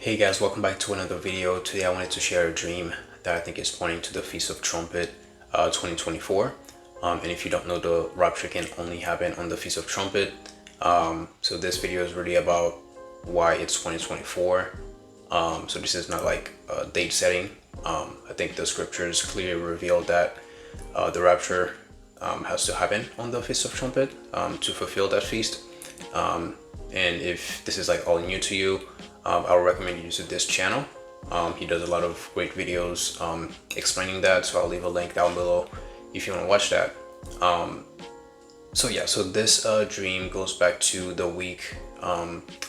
Hey guys, welcome back to another video. Today I wanted to share a dream that I think is pointing to the Feast of Trumpet 2024. And if you don't know, the Rapture can only happen on the Feast of Trumpet. So this video is really about why it's 2024. So this is not like a date setting. I think the scriptures clearly reveal that the Rapture has to happen on the Feast of Trumpet to fulfill that feast. And if this is like all new to you, I would recommend you to this channel. He does a lot of great videos explaining that, so I'll leave a link down below if you want to watch that. So this dream goes back to the week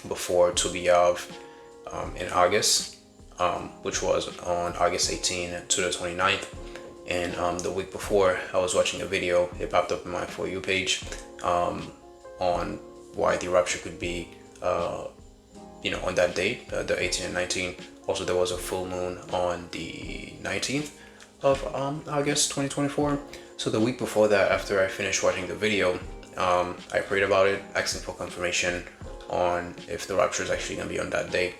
before Tu B'Av in August, which was on August 18th to the 29th. And the week before, I was watching a video. It popped up in my For You page on why the rapture could be on that date, the 18th and 19th. Also, there was a full moon on the 19th of August 2024. So the week before that, after I finished watching the video, I prayed about it, asking for confirmation on if the rapture is actually going to be on that day,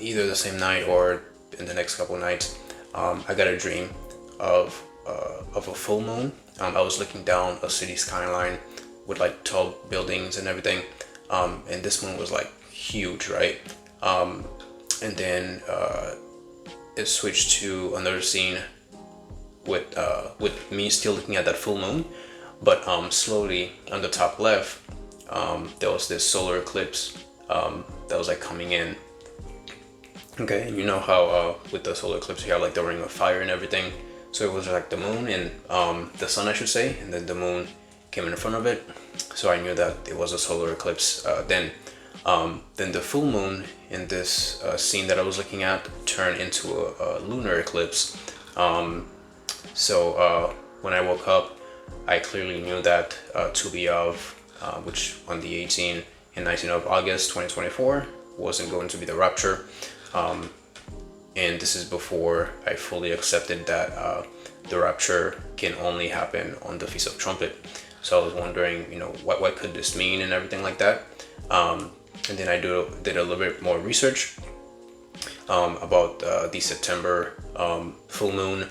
either the same night or in the next couple of nights. I got a dream of a full moon. I was looking down a city skyline with like tall buildings and everything, and this moon was like huge, right? And then it switched to another scene with me still looking at that full moon, but slowly on the top left, there was this solar eclipse that was like coming in. Okay, and you know how with the solar eclipse you have like the ring of fire and everything. So it was like the moon and the sun, I should say, and then the moon came in front of it. So I knew that it was a solar eclipse then. Then the full moon in this scene that I was looking at turned into a lunar eclipse. So when I woke up, I clearly knew that Tu B'Av, which on the 18th and 19th of August 2024, wasn't going to be the rapture. And this is before I fully accepted that the rapture can only happen on the Feast of Trumpet. So I was wondering, what could this mean and everything like that. And then I did a little bit more research about the September full moon,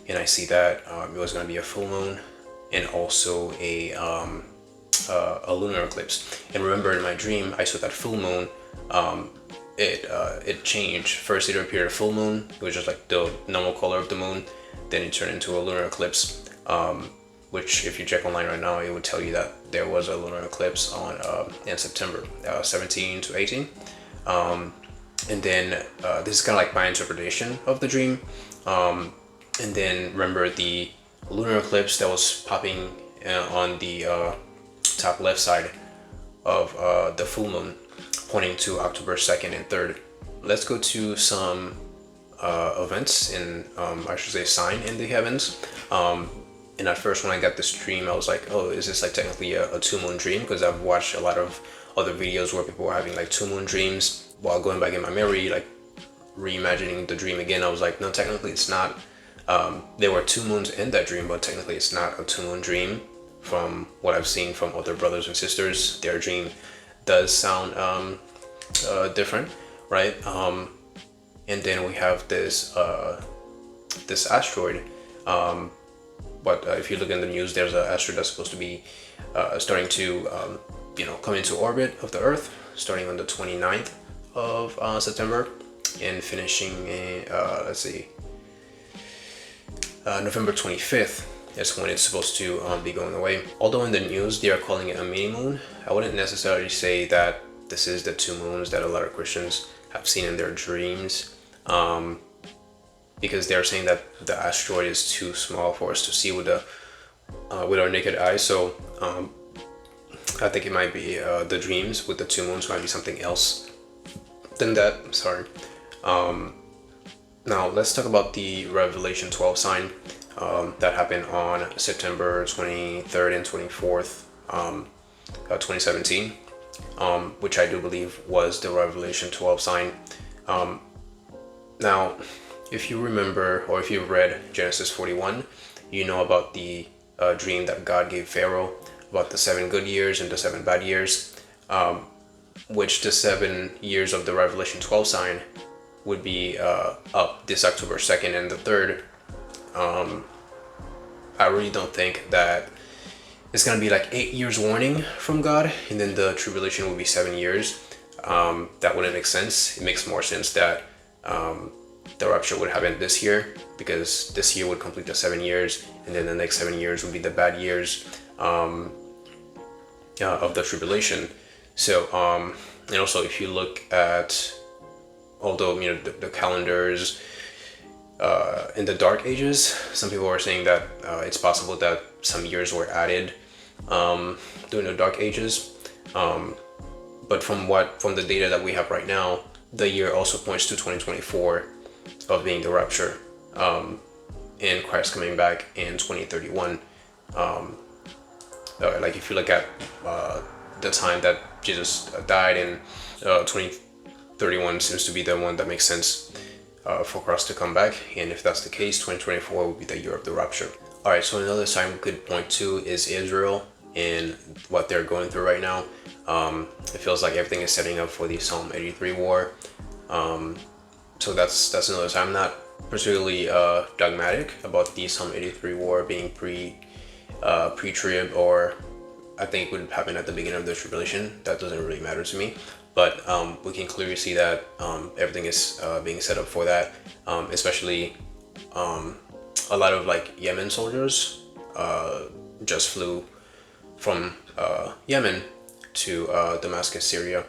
and I see that it was going to be a full moon and also a lunar eclipse. And remember, in my dream, I saw that full moon. It changed. First, it appeared a full moon. It was just like the normal color of the moon. Then it turned into a lunar eclipse. Which if you check online right now, it would tell you that there was a lunar eclipse on in September 17 to 18. And then this is kind of like my interpretation of the dream. And then remember the lunar eclipse that was popping on the top left side of the full moon, pointing to October 2nd and 3rd. Let's go to some events in, I should say, sign in the heavens. And at first when I got this dream, I was like, oh, is this like technically a two moon dream? Because I've watched a lot of other videos where people were having like two moon dreams. While going back in my memory, like reimagining the dream again, I was like, no, technically it's not. There were two moons in that dream, but technically it's not a two moon dream. From what I've seen from other brothers and sisters, their dream does sound different, right? And then we have this this asteroid. But if you look in the news, there's an asteroid that's supposed to be starting to, come into orbit of the Earth, starting on the 29th of September and finishing, let's see, November 25th is when it's supposed to be going away. Although in the news, they are calling it a mini moon, I wouldn't necessarily say that this is the two moons that a lot of Christians have seen in their dreams. Because they're saying that the asteroid is too small for us to see with our naked eye. So I think it might be the dreams with the two moons might be something else than that. Sorry. Now let's talk about the Revelation 12 sign that happened on September 23rd and 24th, 2017, which I do believe was the Revelation 12 sign. Now, if you remember, or if you've read Genesis 41, you know about the dream that God gave Pharaoh about the 7 good years and the 7 bad years. which the 7 years of the Revelation 12 sign would be up this October 2nd and the 3rd. I really don't think that it's gonna be like 8 years warning from God, and then the tribulation will be 7 years. That wouldn't make sense. It makes more sense that the rapture would happen this year, because this year would complete the 7 years, and then the next 7 years would be the bad years of the tribulation. So, and also if you look at, although the calendars in the Dark Ages, some people are saying that it's possible that some years were added during the Dark Ages. But from the data that we have right now, the year also points to 2024 of being the rapture, and Christ coming back in 2031. Like if you look at the time that Jesus died in 2031 seems to be the one that makes sense for Christ to come back, and if that's the case, 2024 will be the year of the rapture. All right, so another sign we could point to is Israel and what they're going through right now. It feels like everything is setting up for the Psalm 83 war. So that's another sign. I'm not particularly dogmatic about the Psalm 83 war being pre-trib, or I think it would happen at the beginning of the tribulation. That doesn't really matter to me. But we can clearly see that everything is being set up for that, especially a lot of like Yemen soldiers just flew from Yemen to Damascus, Syria.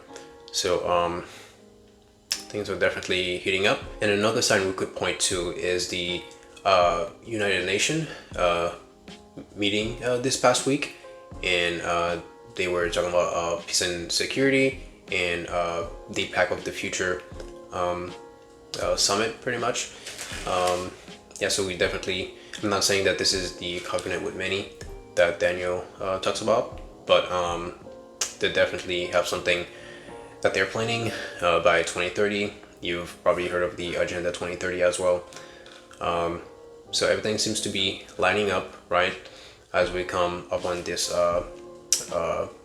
So things are definitely heating up. And another sign we could point to is the United Nations meeting this past week, and they were talking about peace and security and the Pact of the Future summit, pretty much. Yeah, so we definitely, I'm not saying that this is the covenant with many that Daniel talks about, but they definitely have something that they're planning by 2030. You've probably heard of the Agenda 2030 as well. So everything seems to be lining up, right, as we come up on this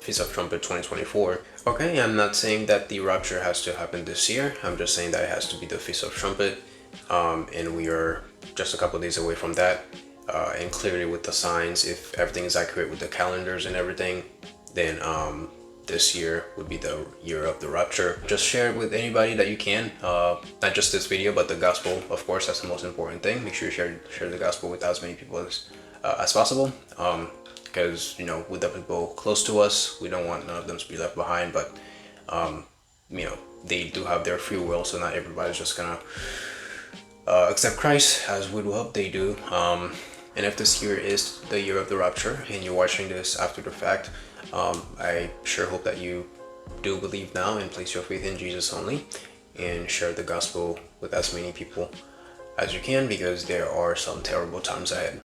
Feast of Trumpets 2024. Okay, I'm not saying that the rapture has to happen this year. I'm just saying that it has to be the Feast of Trumpets, and we are just a couple of days away from that. And clearly with the signs, if everything is accurate with the calendars and everything, then this year would be the year of the rapture. Just share it with anybody that you can, not just this video, but the gospel. Of course, that's the most important thing. Make sure you share the gospel with as many people as possible, because with the people close to us, we don't want none of them to be left behind. But they do have their free will, so not everybody's just gonna accept Christ, as we would hope they do. And if this year is the year of the rapture and you're watching this after the fact, I sure hope that you do believe now and place your faith in Jesus only, and share the gospel with as many people as you can, because there are some terrible times ahead.